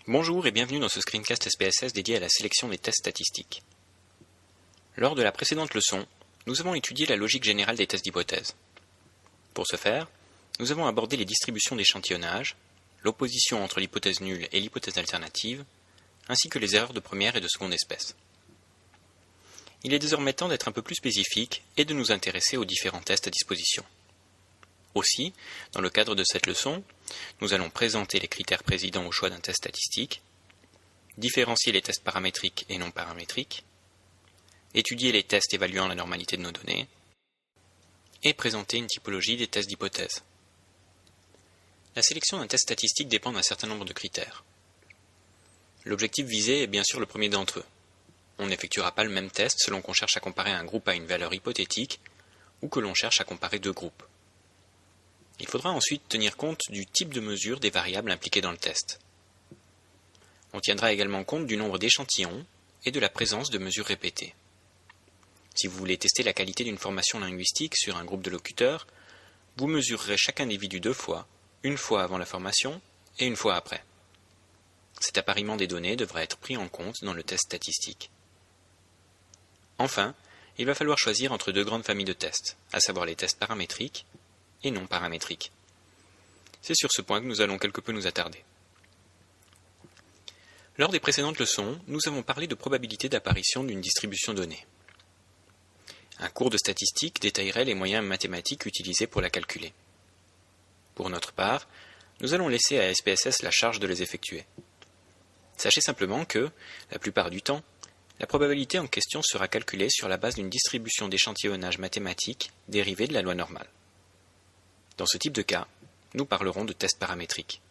Bonjour et bienvenue dans ce screencast SPSS dédié à la sélection des tests statistiques. Lors de la précédente leçon, nous avons étudié la logique générale des tests d'hypothèse. Pour ce faire, nous avons abordé les distributions d'échantillonnage, l'opposition entre l'hypothèse nulle et l'hypothèse alternative, ainsi que les erreurs de première et de seconde espèce. Il est désormais temps d'être un peu plus spécifique et de nous intéresser aux différents tests à disposition. Aussi, dans le cadre de cette leçon, nous allons présenter les critères présidents au choix d'un test statistique, différencier les tests paramétriques et non paramétriques, étudier les tests évaluant la normalité de nos données, et présenter une typologie des tests d'hypothèse. La sélection d'un test statistique dépend d'un certain nombre de critères. L'objectif visé est bien sûr le premier d'entre eux. On n'effectuera pas le même test selon qu'on cherche à comparer un groupe à une valeur hypothétique ou que l'on cherche à comparer deux groupes. Il faudra ensuite tenir compte du type de mesure des variables impliquées dans le test. On tiendra également compte du nombre d'échantillons et de la présence de mesures répétées. Si vous voulez tester la qualité d'une formation linguistique sur un groupe de locuteurs, vous mesurerez chaque individu deux fois, une fois avant la formation et une fois après. Cet appariement des données devra être pris en compte dans le test statistique. Enfin, il va falloir choisir entre deux grandes familles de tests, à savoir les tests paramétriques et non paramétriques. C'est sur ce point que nous allons quelque peu nous attarder. Lors des précédentes leçons, nous avons parlé de probabilité d'apparition d'une distribution donnée. Un cours de statistique détaillerait les moyens mathématiques utilisés pour la calculer. Pour notre part, nous allons laisser à SPSS la charge de les effectuer. Sachez simplement que, la plupart du temps, la probabilité en question sera calculée sur la base d'une distribution d'échantillonnage mathématique dérivée de la loi normale. Dans ce type de cas, nous parlerons de tests paramétriques.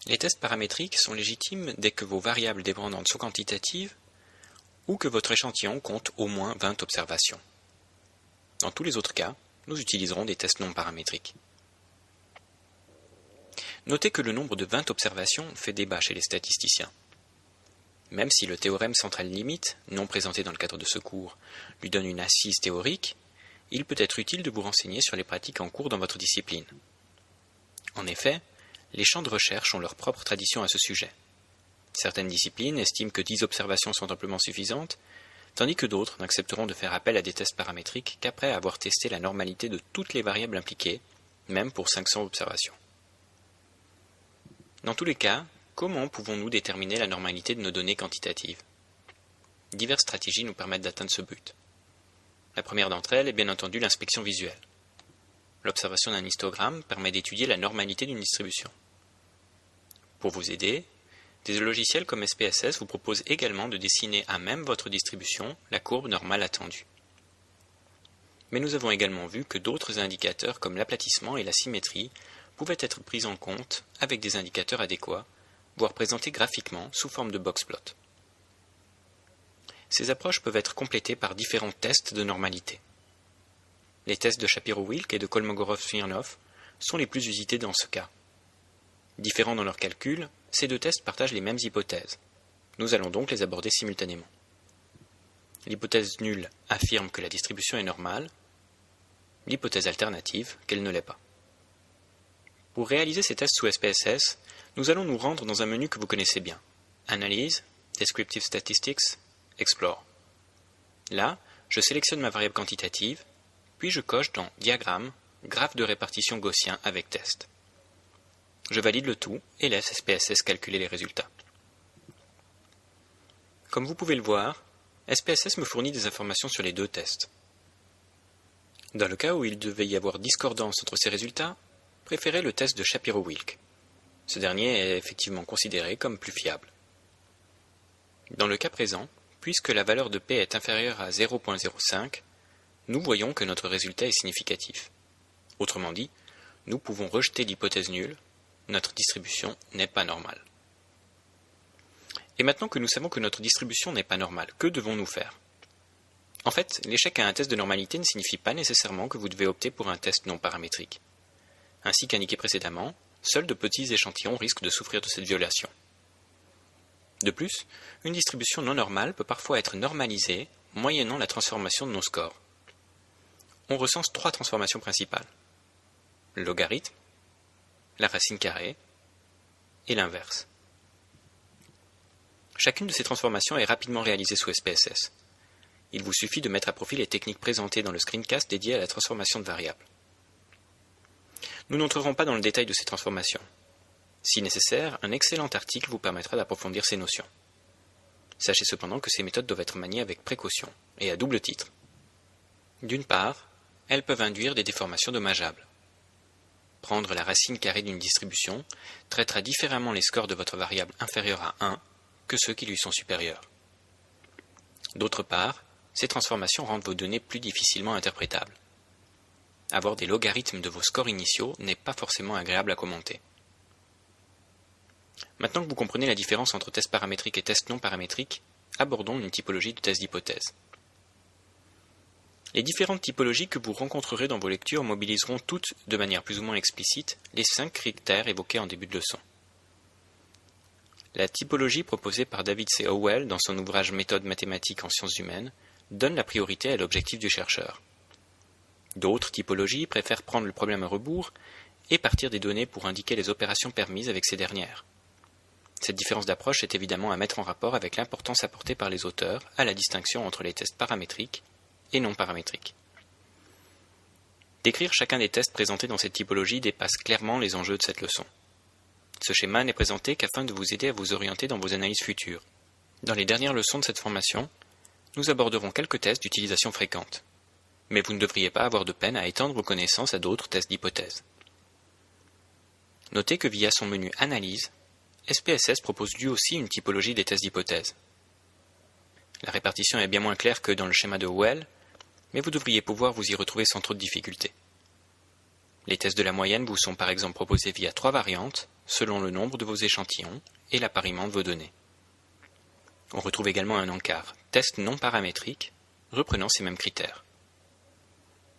Les tests paramétriques sont légitimes dès que vos variables dépendantes sont quantitatives ou que votre échantillon compte au moins 20 observations. Dans tous les autres cas, nous utiliserons des tests non paramétriques. Notez que le nombre de 20 observations fait débat chez les statisticiens. Même si le théorème central limite, non présenté dans le cadre de ce cours, lui donne une assise théorique, il peut être utile de vous renseigner sur les pratiques en cours dans votre discipline. En effet, les champs de recherche ont leur propre tradition à ce sujet. Certaines disciplines estiment que 10 observations sont amplement suffisantes, tandis que d'autres n'accepteront de faire appel à des tests paramétriques qu'après avoir testé la normalité de toutes les variables impliquées, même pour 500 observations. Dans tous les cas, comment pouvons-nous déterminer la normalité de nos données quantitatives? Diverses stratégies nous permettent d'atteindre ce but. La première d'entre elles est bien entendu l'inspection visuelle. L'observation d'un histogramme permet d'étudier la normalité d'une distribution. Pour vous aider, des logiciels comme SPSS vous proposent également de dessiner à même votre distribution la courbe normale attendue. Mais nous avons également vu que d'autres indicateurs comme l'aplatissement et la symétrie pouvaient être pris en compte avec des indicateurs adéquats, voire présentés graphiquement sous forme de box-plot. Ces approches peuvent être complétées par différents tests de normalité. Les tests de Shapiro-Wilk et de Kolmogorov-Smirnov sont les plus usités dans ce cas. Différents dans leurs calculs, ces deux tests partagent les mêmes hypothèses. Nous allons donc les aborder simultanément. L'hypothèse nulle affirme que la distribution est normale, l'hypothèse alternative qu'elle ne l'est pas. Pour réaliser ces tests sous SPSS, nous allons nous rendre dans un menu que vous connaissez bien. Analyse, Descriptive Statistics, Explore. Là, je sélectionne ma variable quantitative, puis je coche dans Diagramme, graphe de répartition gaussien avec test. Je valide le tout et laisse SPSS calculer les résultats. Comme vous pouvez le voir, SPSS me fournit des informations sur les deux tests. Dans le cas où il devait y avoir discordance entre ces résultats, préférez le test de Shapiro-Wilk. Ce dernier est effectivement considéré comme plus fiable. Dans le cas présent, puisque la valeur de P est inférieure à 0.05, nous voyons que notre résultat est significatif. Autrement dit, nous pouvons rejeter l'hypothèse nulle, notre distribution n'est pas normale. Et maintenant que nous savons que notre distribution n'est pas normale, que devons-nous faire? En fait, l'échec à un test de normalité ne signifie pas nécessairement que vous devez opter pour un test non paramétrique. Ainsi qu'indiqué précédemment, seuls de petits échantillons risquent de souffrir de cette violation. De plus, une distribution non normale peut parfois être normalisée moyennant la transformation de nos scores. On recense 3 transformations principales. Le logarithme, la racine carrée et l'inverse. Chacune de ces transformations est rapidement réalisée sous SPSS. Il vous suffit de mettre à profit les techniques présentées dans le screencast dédié à la transformation de variables. Nous n'entrerons pas dans le détail de ces transformations. Si nécessaire, un excellent article vous permettra d'approfondir ces notions. Sachez cependant que ces méthodes doivent être maniées avec précaution, et à double titre. D'une part, elles peuvent induire des déformations dommageables. Prendre la racine carrée d'une distribution traitera différemment les scores de votre variable inférieure à 1 que ceux qui lui sont supérieurs. D'autre part, ces transformations rendent vos données plus difficilement interprétables. Avoir des logarithmes de vos scores initiaux n'est pas forcément agréable à commenter. Maintenant que vous comprenez la différence entre tests paramétriques et tests non paramétriques, abordons une typologie de tests d'hypothèse. Les différentes typologies que vous rencontrerez dans vos lectures mobiliseront toutes, de manière plus ou moins explicite, les 5 critères évoqués en début de leçon. La typologie proposée par David C. Howell dans son ouvrage Méthode mathématique en sciences humaines donne la priorité à l'objectif du chercheur. D'autres typologies préfèrent prendre le problème à rebours et partir des données pour indiquer les opérations permises avec ces dernières. Cette différence d'approche est évidemment à mettre en rapport avec l'importance apportée par les auteurs à la distinction entre les tests paramétriques et non paramétriques. Décrire chacun des tests présentés dans cette typologie dépasse clairement les enjeux de cette leçon. Ce schéma n'est présenté qu'afin de vous aider à vous orienter dans vos analyses futures. Dans les dernières leçons de cette formation, nous aborderons quelques tests d'utilisation fréquente. Mais vous ne devriez pas avoir de peine à étendre vos connaissances à d'autres tests d'hypothèse. Notez que via son menu Analyse, SPSS propose lui aussi une typologie des tests d'hypothèse. La répartition est bien moins claire que dans le schéma de Howell, mais vous devriez pouvoir vous y retrouver sans trop de difficultés. Les tests de la moyenne vous sont par exemple proposés via 3 variantes, selon le nombre de vos échantillons et l'appariement de vos données. On retrouve également un encart test non paramétrique, reprenant ces mêmes critères.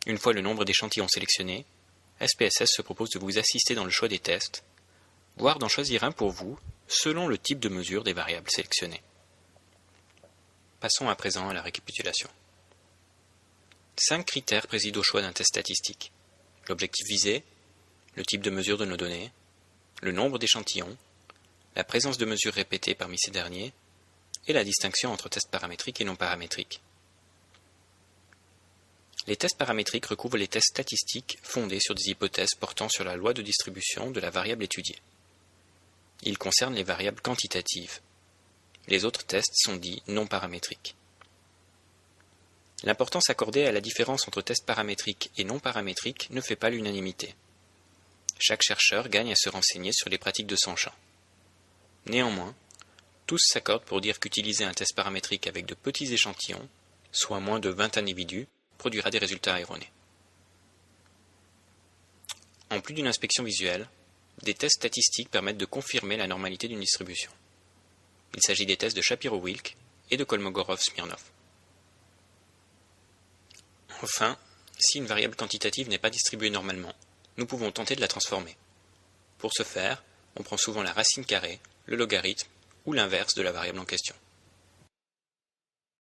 Une fois le nombre d'échantillons sélectionné, SPSS se propose de vous assister dans le choix des tests, voire d'en choisir un pour vous, selon le type de mesure des variables sélectionnées. Passons à présent à la récapitulation. 5 critères président au choix d'un test statistique. L'objectif visé, le type de mesure de nos données, le nombre d'échantillons, la présence de mesures répétées parmi ces derniers, et la distinction entre tests paramétriques et non paramétriques. Les tests paramétriques recouvrent les tests statistiques fondés sur des hypothèses portant sur la loi de distribution de la variable étudiée. Ils concernent les variables quantitatives. Les autres tests sont dits non paramétriques. L'importance accordée à la différence entre tests paramétriques et non paramétriques ne fait pas l'unanimité. Chaque chercheur gagne à se renseigner sur les pratiques de son champ. Néanmoins, tous s'accordent pour dire qu'utiliser un test paramétrique avec de petits échantillons, soit moins de 20 individus, produira des résultats erronés. En plus d'une inspection visuelle, des tests statistiques permettent de confirmer la normalité d'une distribution. Il s'agit des tests de Shapiro-Wilk et de Kolmogorov-Smirnov. Enfin, si une variable quantitative n'est pas distribuée normalement, nous pouvons tenter de la transformer. Pour ce faire, on prend souvent la racine carrée, le logarithme ou l'inverse de la variable en question.